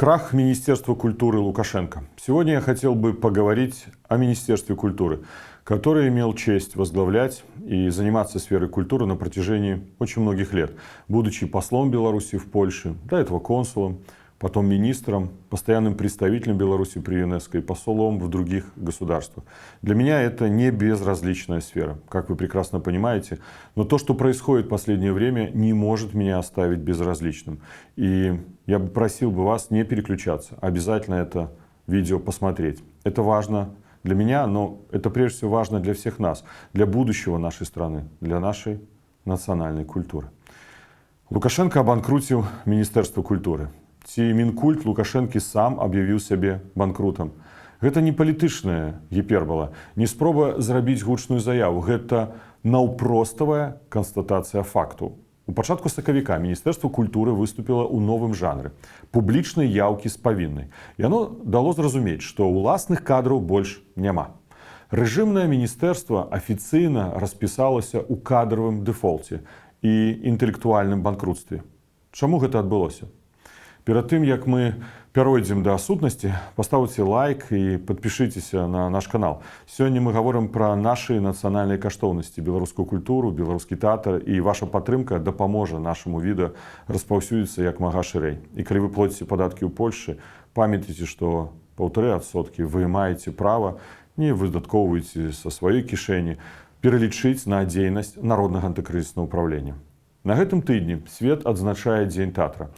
Крах Министерства культуры Лукашенко. Сегодня я хотел бы поговорить о Министерстве культуры, которое имел честь возглавлять и заниматься сферой культуры на протяжении очень многих лет, будучи послом Беларуси в Польше, до этого консулом, потом министром, постоянным представителем Беларуси при ЮНЕСКО и послом в других государствах. Для меня это не безразличная сфера, как вы прекрасно понимаете, но то, что происходит в последнее время, не может меня оставить безразличным. И я бы просил вас не переключаться, обязательно это видео посмотреть. Это важно для меня, но это прежде всего важно для всех нас, для будущего нашей страны, для нашей национальной культуры. Лукашенко обанкрутил Министерство культуры. Ці Мінкульт Лукашэнкі сам аб'явіў сябе банкрутам. Гэта не палітычная гіпербала, не спроба зрабіць гучную заяву. Гэта наўпроставая канстатацыя факту. У пачатку сакавіка Міністэрства культуры выступіла ў новым жанры – публічнай яўкі з павіннай. Яно дало зразумець, што ўласных кадраў больш няма. Рэжымнае міністэрства афіцыйна распісалася ў кадравым дэфолце і інтэлектуальным банкрутстве. Чаму гэта адбылося? Перед тым, як мы пяройдзем да сутнасці, паставце лайк і падпішыцеся на наш канал. Сёння мы гаворым пра нашы нацыянальныя каштоўнасці, беларускую культуру, беларускі тэатр, і ваша падтрымка дапаможа нашаму відэа распаўсюдзіцца як мага шырэй. І калі вы плоціце падаткі ў Польшы, памятайце, што 1,5% вы маеце права, не выдаткоўваеце са сваёй кішэні, пералічыць на дзейнасць народнага антыкрызіснага ўправлення. На гэтым тыдні свет адзначае Дзень тэатра.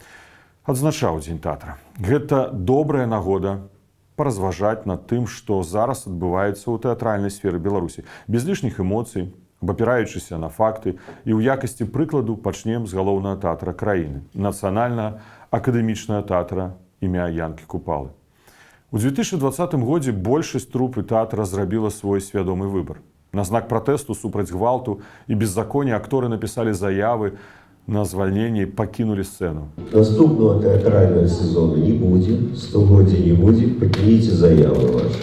Адзначаў Дзень тэатра. Гэта добрая нагода паразважаць над тым, што зараз адбываецца ў тэатральнай сферы Беларусі. Без лішніх эмоцый, абапіраючыся на факты, і ў якасці прыкладу пачнем з галоўнага тэатра краіны, нацыянальнага акадэмічнага тэатра імя Янкі Купалы. У 2020 годзе большасць трупы тэатра зрабіла свой свядомы выбар. На знак пратэсту супраць гвалту і беззаконня акторы напісалі заявы на звальненне пакінулі сцэну. Наступного тэатрального сезона не будет, 100-годия не будет, поднимите заявы ваши.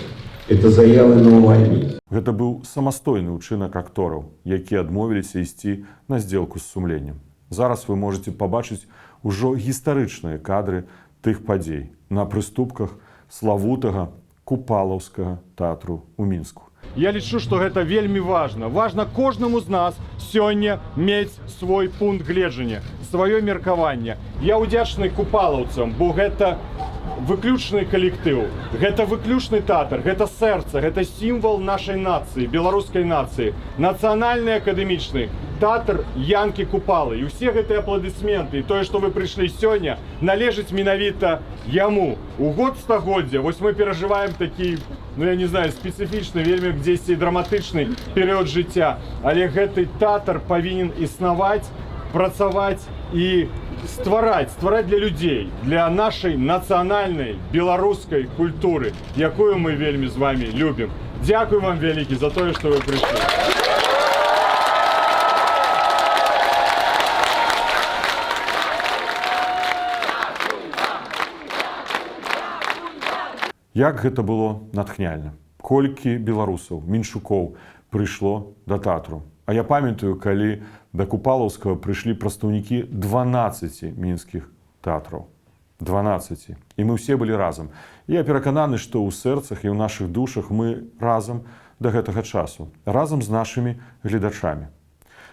Это заявы на увольнение. Гэта быў самастойны ўчынак актораў, якія адмовіліся ісці на здзелку з сумленнем. Зараз вы можете пабачыць ужо гістарычныя кадры тых падзей на прыступках славутага купалаўскага тэатру ў Мінску. Я лічу, што гэта вельмі важна. Важна кожнаму з нас сёння мець свой пункт гледжання, сваё меркаванне. Я ўдзячны купалаўцам, бо гэта выключны калектыў, гэта выключны тэатр, гэта сэрца, гэта сімвал нашай нацыі, беларускай нацыі, нацыянальны акадэмічны тэатр Янкі Купалы. І ўсе гэтыя апладысменты, і тое, што вы прыйшлі сёння, належыць менавіта яму. У год стагоддзя, вось мы перажываем такі, я не знаю, спецыфічны, вельмі дзесьці драматычны перыяд жыцця, але гэты тэатр павінен існаваць, працаваць і ствараць для людзей, для нашай нацыянальнай беларускай культуры, якую мы вельмі з вами любім. Дзякуй вам вялікі за тое, што вы прыйшлі. Як гэта было натхняльна. Колькі беларусаў, меншукоў прыйшло да тэатру. А я памятаю, калі да Купалаўскага прыйшлі прадстаўнікі 12 мінскіх тэатраў. 12. І мы ўсе былі разам. І я перакананы, што ў сэрцах і ў нашых душах мы разам да гэтага часу. Разам з нашымі гледачамі.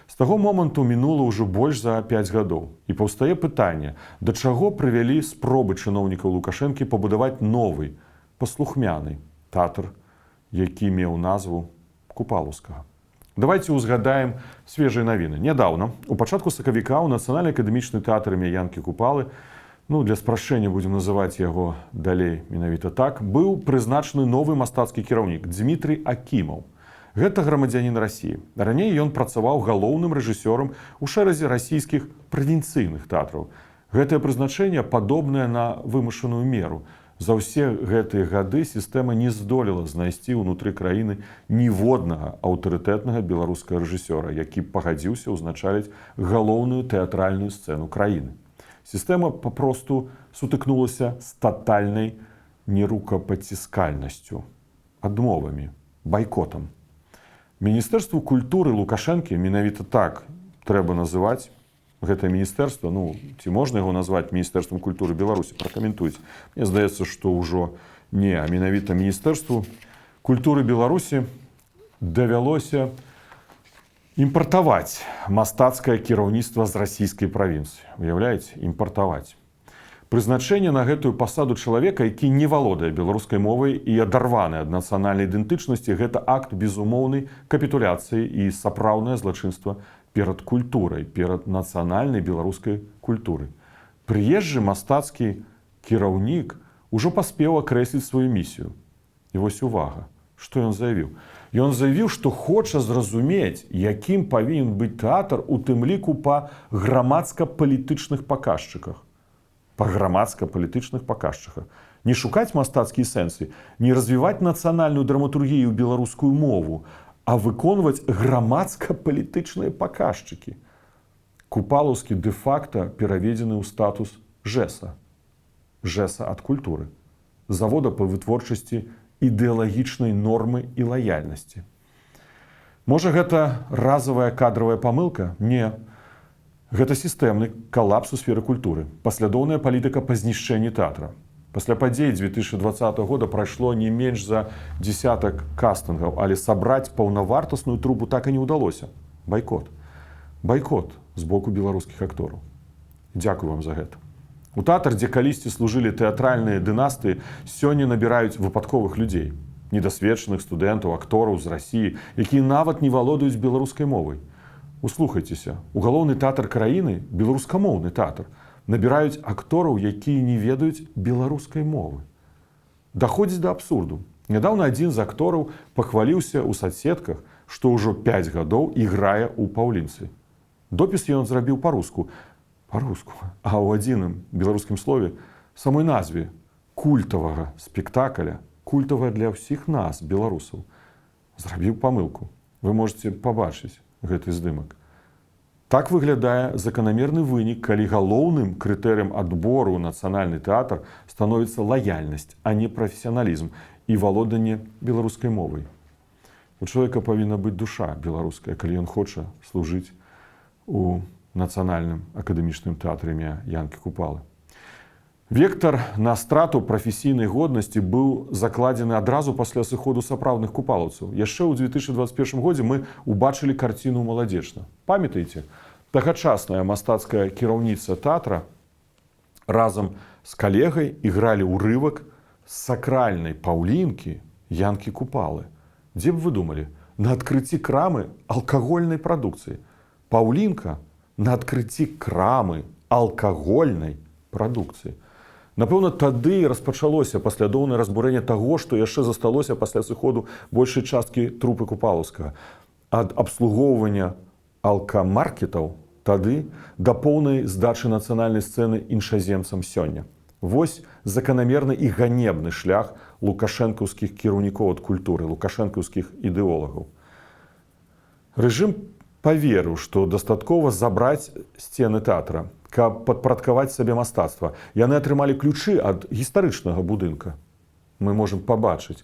З таго моманту мінула ўжо больш за 5 гадоў. І паўстае пытанне, да чаго прывялі спробы чыноўнікаў Лукашэнкі пабудаваць новы, паслухмяны тэатр, які меў назву Купалаўскага. Давайте узгадаем свежыя навіны. Нядаўна, у пачатку сакавіка, у Нацыянальны акадэмічны тэатр імя Янкі Купалы, для спрашчэння будзем называць яго далей менавіта так, быў прызначаны новы мастацкі кіраўнік Дмітрый Акімаў. Гэта грамадзянін Расіі. Раней ён працаваў галоўным рэжысёрам у шэразе расійскіх правінцыйных тэатраў. Гэтае прызначэнне падобнае на вымушаную меру. За ўсе гэтыя гады сістэма не здолела знайсці ўнутры краіны ніводнага аўтарытэтнага беларускага рэжысёра, які пагадзіўся ўзначаліць галоўную тэатральную сцэну краіны. Сістэма папросту сутыкнулася з татальнай нерукапаціскальнасцю, адмовамі, байкотам. Міністэрству культуры Лукашэнкі, менавіта так трэба называць, гэтае міністэрства, ну, ці можна яго назваць міністэрствам культуры Беларусі, пракаментуйце. Мне здаецца, што ўжо не, а менавіта міністэрству культуры Беларусі давялося імпартаваць мастацкае кіраўніцтва з расійскай правінцыі. Уяўляеце, імпартаваць. Прызначэнне на гэтую пасаду чалавека, які не валодае беларускай мовай і адарваны ад нацыянальнай ідэнтычнасці, гэта акт безумоўнай капітуляцыі і сапраўднае злачынства перад культурай, перад нацыянальнай беларускай культурай. Прыезджы мастацкі кіраўнік ужо паспеў акрэсліць сваю місію. І вось увага, што ён заявіў? Ён заявіў, што хоча зразумець, якім павінен быць тэатр, у тым ліку па грамадска-палітычных паказчыках. Па грамадска-палітычных паказчыках. Не шукаць мастацкія сэнсы, не развіваць нацыянальную драматургію ў беларускую мову, а выконваць грамадска-палітычныя паказчыкі. Купалаўскі дэ-факта пераведзены ў статус ЖЭСа. ЖЭСа ад культуры. Завода па вытворчасці ідэалагічнай нормы і лаяльнасці. Можа, гэта разавая кадравая памылка? Не. Гэта сістэмны калапс у сферы культуры, паслядоўная палітыка па знішчэнні тэатра. Пасля падзей 2020 года прайшло не менш за дзесятак кастынгаў, але сабраць паўнавартасную трупу так і не ўдалося. Байкот. Байкот з боку беларускіх актораў. Дзякую вам за гэта. У тэатр, дзе калісьці служылі тэатральныя дынастыі, сёння набіраюць выпадковых людзей, недасведчаных студэнтаў, актораў з Расіі, якія нават не валодаюць беларускай мовай. Услухайцеся, у галоўны тэатр краіны, беларускамоўны тэатр, набіраюць актораў, якія не ведаюць беларускай мовы. Даходзіць да абсурду. Нядаўна адзін з актораў пахваліўся ў соцсетках, што ўжо 5 гадоў іграе ў паўлінцы. Допіс ён зрабіў па-руску. Па-руску. А ў адзіным беларускім слове, самой назве культавага спектакля, культавая для ўсіх нас, беларусаў, зрабіў памылку. Вы можете пабачыць гэты здымак. Так выглядае заканамерны вынік, калі галоўным крытэрыем адбору ў нацыянальны тэатр становіцца лаяльнасць, а не прафесіяналізм і валоданне беларускай мовай. У чалавека павінна быць душа беларуская, калі ён хоча служыць у нацыянальным акадэмічным тэатры імя Янкі Купалы. Вектар на страту прафесійнай годнасці быў закладзены адразу пасля сыходу сапраўдных купалаўцаў. Яшчэ ў 2021 годзе мы убачылі карціну «Маладзечна». Памятаеце? Тагачасная мастацкая кіраўніца тэатра разам з калегай ігралі ўрывак з сакральнай паўлінкі Янкі Купалы. Дзе б вы думалі? На адкрыцці крамы алкагольнай прадукцыі. Паўлінка на адкрыцці крамы алкагольнай прадукцыі. Напэўна, тады распачалося паслядоўнае разбурэнне таго, што яшчэ засталося пасля сыходу большай часткі трупы Купалаўскага. Ад абслугоўвання алкамаркетаў тады да поўнай здачы нацыянальнай сцэны іншаземцам сёння. Вось заканамерны і ганебны шлях лукашэнкаўскіх кіраўнікоў ад культуры, лукашэнкаўскіх ідэолагаў. Рэжым паверыў, што дастаткова забраць сцены тэатра, каб падпарадкаваць сабе мастацтва. Яны атрымалі ключы ад гістарычнага будынка. Мы можам пабачыць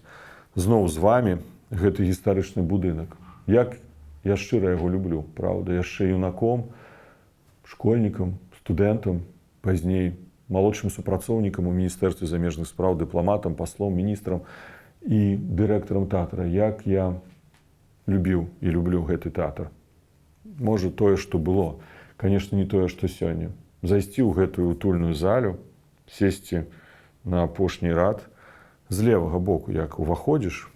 зноў з вамі гэты гістарычны будынак. Як я шчыра яго люблю, правда, яшчэ юнаком, школьнікам, студэнтам, пазней малодшым супрацоўнікам у міністэрстве замежных спраў, дыпламатам, паслом, міністрам і дырэктарам тэатра. Як я любіў і люблю гэты тэатр. Можа, тое, што было, конечно, не тое, што сёння. Зайсці ў гэтую утульную залю, сесці на апошні рад, з левага боку, як уваходзіш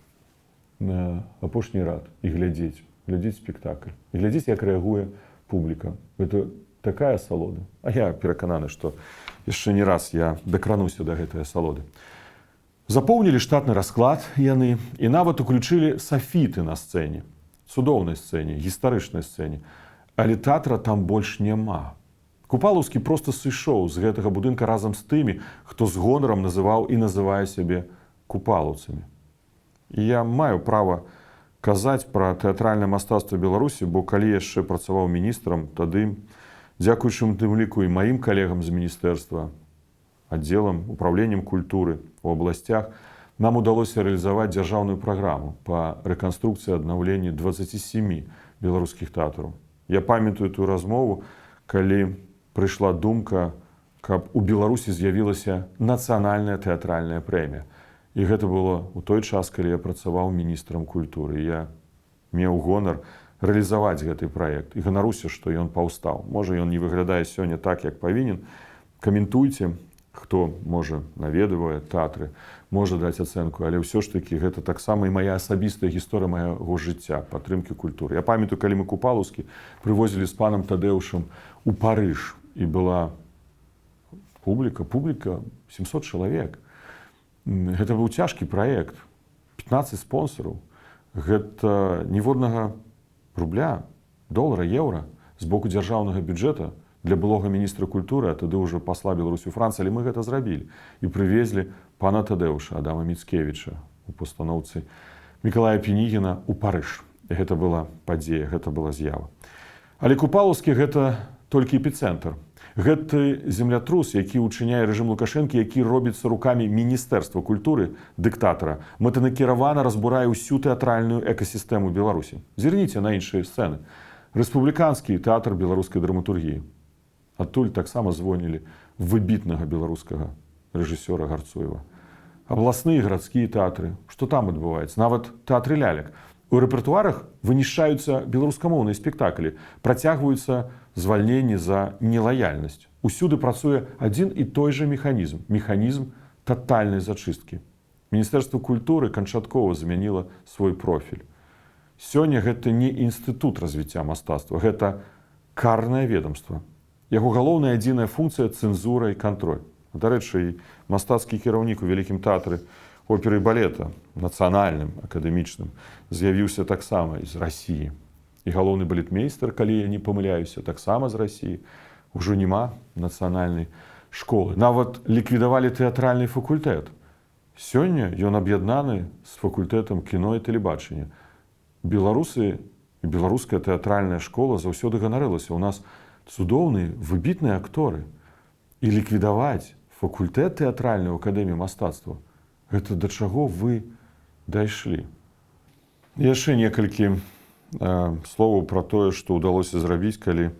на апошні рад і глядзець спектакль. І глядзець, як рэагуе публіка. Гэта такая асалода. А я перакананы, што яшчэ не раз я дакрануся да гэтай асалоды. Запоўнілі штатны расклад яны і нават уключылі сафіты на сцэне. Цудоўнай сцэне, гістарычнай сцэне. Але тэатра там больш няма. Купалаўскі проста сышоў з гэтага будынка разам з тымі, хто з гонарам называў і называе сябе купалаўцамі. І я маю права казаць пра тэатральнае мастацтва Беларусі, бо калі яшчэ працаваў міністрам, тады, дзякуючы тым ліку і маім калегам з міністэрства, аддзелам, управленнем культуры ў абласцях, нам удалося рэалізаваць дзяржаўную праграму па рэканструкцыі аднаўлення 27 беларускіх тэатраў. Я памятаю тую размову, калі прыйшла думка, каб у Беларусі з'явілася нацыянальная тэатральная прэмія. І гэта было ў той час, калі я працаваў міністрам культуры. Я меў гонар рэалізаваць гэты праект і ганаруся, што ён паўстаў. Можа, ён не выглядае сёння так, як павінен. Каментуйце, хто, можа, наведвае тэатры, можа даць ацэнку, але ўсё ж такі гэта таксама і мая асабістая гісторыя майго жыцця, падтрымкі культуры. Я памятаю, калі мы Купалаўскі прывозілі з панам Тадэўшам у Парыж, і была публіка, 700 чалавек. Гэта быў цяжкі праект, 15 спонсараў. Гэта ніводнага рубля, долара, еўра з боку дзяржаўнага бюджэта для былога міністра культуры, а тады ўжо пасла Беларусі ў Францыі, але мы гэта зрабілі. І прывезлі пана Тадэўша, Адама Міцкевіча у пастаноўцы Мікалая Пінігіна ў Парыж. І гэта была падзея, гэта была з'ява. Але Купалаўскі гэта толькі эпіцэнтр. Гэты землятрус, які ўчыняе рэжым Лукашэнкі, які робіцца рукамі Міністэрства культуры, дыктатара, мэтанакіравана разбурае ўсю тэатральную экасістэму Беларусі. Зірніце на іншыя сцэны. Рэспубліканскі тэатр беларускай драматургіі. Адтуль таксама звонілі выбітнага беларускага рэжысёра Гарцуева. Абласныя гарадскія тэатры. Што там адбываецца? Нават тэатры лялек. У рэпертуарах вынішчаюцца беларускамоўныя спектаклі, працягваюцца звальненні за нелаяльнасць. Усюды працуе адзін і той жа механізм. Механізм татальнай зачысткі. Міністэрства культуры канчаткова замяніла свой профіль. Сёння гэта не інстытут развіцця мастацтва, гэта карнае ведомства. Яго галоўная адзіная функцыя цэнзура і кантроль. Дарэчы, і мастацкі кіраўнік у вялікім тэатры оперы і балета, нацыянальным, акадэмічным, з'явіўся таксама з Расіі. І галоўны балетмейстер, калі я не памыляюся, таксама з Расіі. Ужо няма нацыянальнай школы. Нават ліквідавалі тэатральны факультэт. Сёння ён аб'яднаны з факультэтам кіно і тэлебачання. Беларусы і беларуская тэатральная школа заўсёды ганарылася. У нас цудоўныя, выбітныя акторы. І ліквідаваць факультэт тэатральны ў акадэміі мастацтва. Гэта да чаго вы дайшлі? Яшчэ некалькі словаў пра тое, што ўдалося зрабіць, калі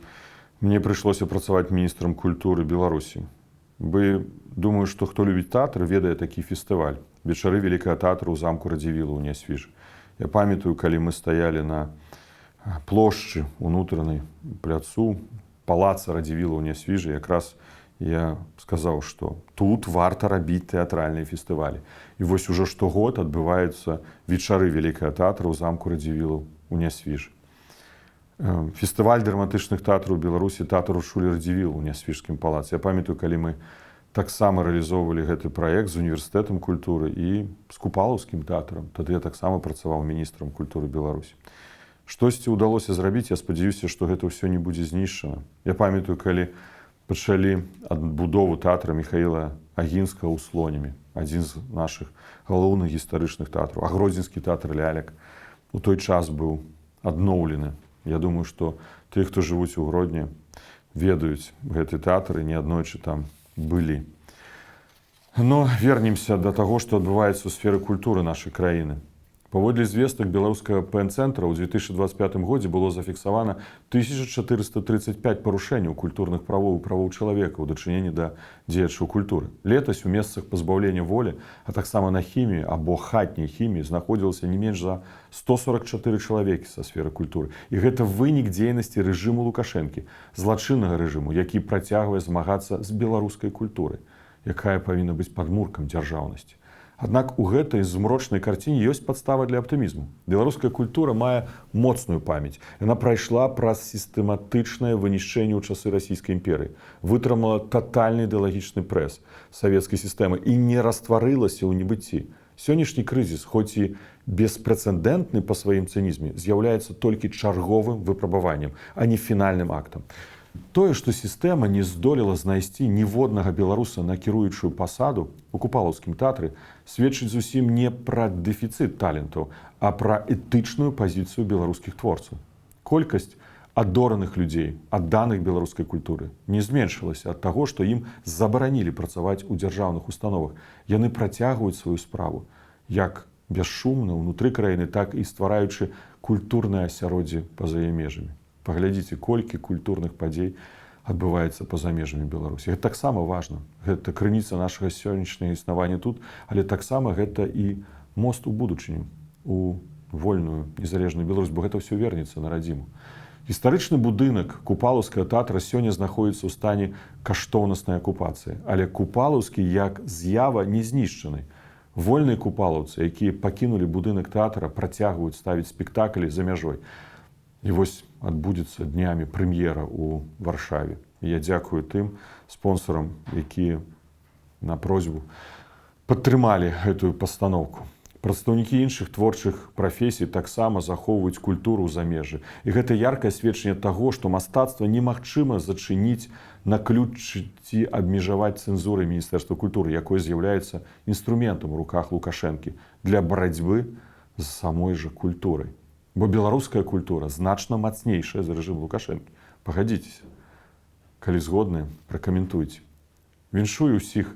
мне прыйшлося працаваць міністрам культуры Беларусі. Думаю, што хто любіць тэатр, ведае такі фестываль. Вечары вялікага тэатра ў замку Радзівіла ў Нясвіжы. Я памятаю, калі мы стаялі на плошчы унутранай пляцу палаца Радзівіла ў Нясвіжы, якраз я сказаў, што тут варта рабіць тэатральныя фестывалі. І вось ужо штогод адбываюцца вечары вялікага тэатра ў замку Радзівіла ў Нясвіжы. Фестываль драматычных тэатраў у Беларусі, тэатр Уршулі Радзівіл у Нясвіжскім палацы. Я памятаю, калі мы таксама рэалізоўвалі гэты праект з універсітэтам культуры і з Купалаўскім тэатрам. Тады я таксама працаваў міністрам культуры Беларусі. Штосьці ўдалося зрабіць, я спадзяюся, што гэта ўсё не будзе знішчана. Я памятаю, калі пачалі адбудову тэатра Міхаіла Агінскага ў Слонімі, адзін з нашых галоўных гістарычных тэатраў. А Гродзенскі тэатр лялек у той час быў адноўлены. Я думаю, што тыя, хто жывуць у Гродні, ведаюць гэты тэатр і неаднойчы там былі. Но вернемся да таго, што адбываецца ў сферы культуры нашай краіны. Паводле звестак беларускага ПН-цэнтра ў 2025 годзе было зафіксавана 1435 парушэнняў культурных правоў і правоў чалавека ў дачыненні да дзеячаў культуры. Летась у месцах пазбаўлення волі, а таксама на хіміі або хатняй хіміі знаходзілася не менш за 144 чалавекі са сферы культуры. І гэта вынік дзейнасці рэжыму Лукашэнкі, злачыннага рэжыму, які працягвае змагацца з беларускай культурай, якая павінна быць падмуркам дзяржаўнасці. Аднак у гэтай змрочнай карціне ёсць падстава для аптымізму. Беларуская культура мае моцную памяць. Яна прайшла праз сістэматычнае вынішчэнне ў часы расійскай імперыі, вытрымала татальны ідэалагічны прэс савецкай сістэмы і не растварылася ў небыцці. Сённяшні крызіс, хоць і беспрэцэдэнтны па сваім цынізме, з'яўляецца толькі чарговым выпрабаваннем, а не фінальным актам. Тое, што сістэма не здолела знайсці ніводнага беларуса на кіруючую пасаду у Купалаўскім тэатры, сведчыць зусім не пра дэфіцыт талентаў, а пра этычную пазіцыю беларускіх творцаў. Колькасць адораных людзей, адданых беларускай культуры, не зменшылася ад таго, што ім забаранілі працаваць у дзяржаўных установах. Яны працягваюць сваю справу, як бясшумна ўнутры краіны, так і ствараючы культурнае асяроддзе па-за яе межамі. Паглядзіце, колькі культурных падзей адбываецца па-за межамі Беларусі. Гэта таксама важна. Гэта крыніца нашага сённяшняга існавання тут, але таксама гэта і мост у будучыню, у вольную, незалежную Беларусь, бо гэта ўсё вернецца на радзіму. Гістарычны будынак Купалаўскага тэатра сёння знаходзіцца ў стане каштоўнаснай акупацыі, але Купалаўскі як з'ява не знішчаны. Вольныя купалаўцы, якія пакінулі будынак тэатра, працягваюць ставіць спектаклі за мяжой. І вось адбудзецца днямі прэм'ера ў Варшаве. Я дзякую тым спонсорам, якія на просьбу падтрымалі гэтую пастаноўку. Прадстаўнікі іншых творчых прафесій таксама захоўваюць культуру ў замежжы. І гэта яркае сведчанне таго, што мастацтва немагчыма зачыніць на ключ ці абмежаваць цэнзурай Міністэрства культуры, якое з'яўляецца інструментам у руках Лукашэнкі для барацьбы з самой жа культурай. Бо беларуская культура значна мацнейшая за рэжым Лукашэнкі. Пагадзіцеся. Калі згодны, пракаментуйце. Віншую ўсіх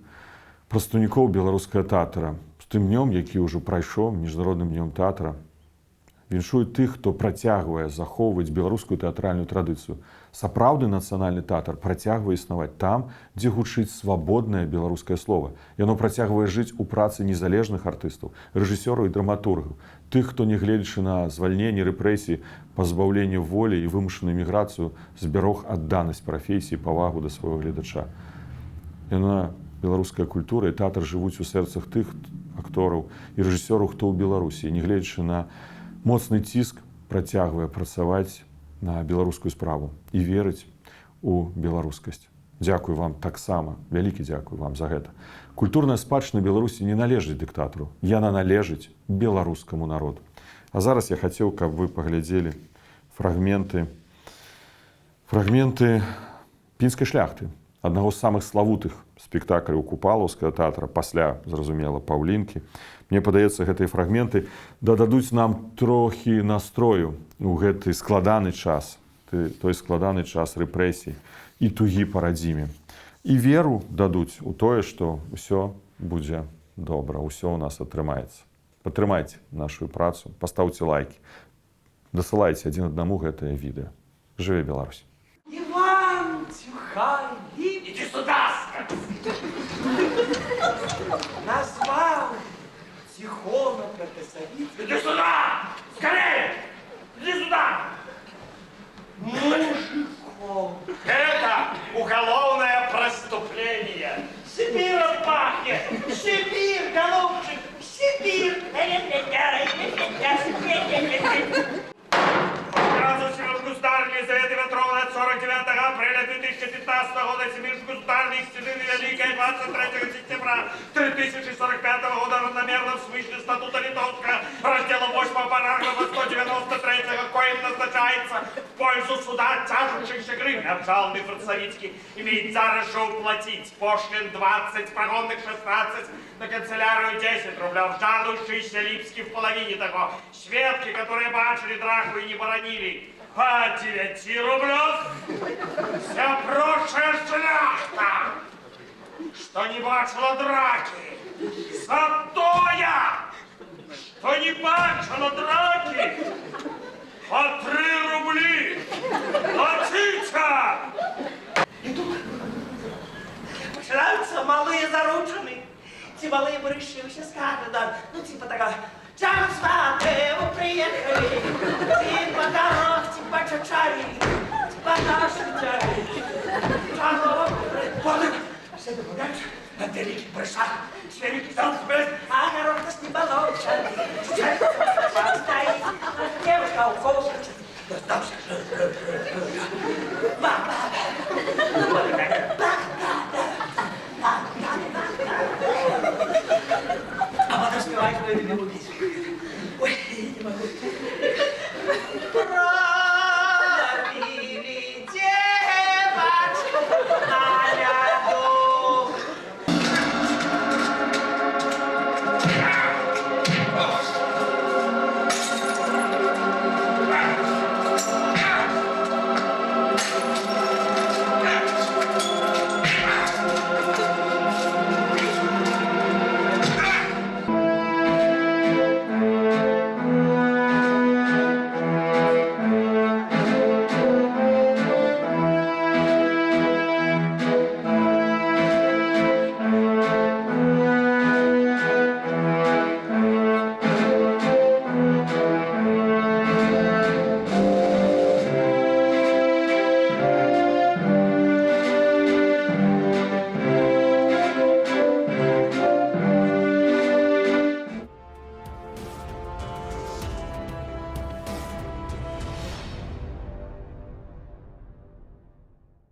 прадстаўнікоў беларускага тэатра з тым днём, які ўжо прайшоў, міжнародным днём тэатра. Віншую тых, хто працягвае захоўваць беларускую тэатральную традыцыю. Сапраўдны нацыянальны тэатр працягвае існаваць там, дзе гучыць свабоднае беларускае слова. Яно працягвае жыць у працы незалежных артыстаў, рэжысёраў і драматургаў, тых, хто, нягледзячы на звальненне, рэпрэсіі, пазбаўленне волі і вымушаную міграцыю, збярог адданасць прафесіі, павагу да свайго гледача. Яна, беларуская культура і тэатр жывуць у сэрцах тых актораў і рэжысёраў, хто ў Беларусі, нягледзячы на моцны ціск, працягвае працаваць на беларускую справу і верыць у беларускасць. Дзякую вам таксама, вялікі дзякую вам за гэта. Культурная спадчына Беларусі не належыць дыктатару, яна належыць беларускаму народу. А зараз я хацеў, каб вы паглядзелі фрагменты пінскай шляхты, аднаго з самых славутых спектакляў Купалаўскага тэатра, пасля, зразумела, Паўлінкі. Мне падаецца, гэтыя фрагменты дададуць нам трохі настрою у гэты складаны час, той складаны час рэпрэсій і тугі па радзіме. І веру дадуць у тое, што ўсё будзе добра, ўсё ў нас атрымаецца. Падтрымайце нашу працу, пастаўце лайкі, дасылайце адзін аднаму гэтае відэа. Жыве Беларусь! Иван Тюхай, иди сюда, назвал Тихона Протасовицкого. Иди сюда! Скорее! Иди сюда! Мужиком. Это уголовное преступление. Сибирь пахнет! Сибирь, голубчик! Сибирь! Государственной Елизаветы Петровны от 49 апреля 2015 года Сибирская государственная истины Великая 23 сентября 3045 года равномерно в смысле статута Литовского раздела 8 параграфа 193, коим назначается в пользу суда тяжущихся гривен. Обжалованный Протасовицкий имеет за что уплатить пошлин 20, погонных 16, на канцелярию 10 рублей. Жалующийся Липский в половине того. Сведки, которые бачили драку и не боронили, по 9 рублях. Вся прочая шляхта, что не бачила драки, зато я, что не бачила драки, по 3 рубли. Платите! И тут начинаются малые зарученные. Те малые барыши скажут, да, ну типа такая: «Чего сваты, вы приехали, типа дорог, типа чачари, типа наши чари, чего вы, вот, все добавляют, на великих барышах, все великих залах,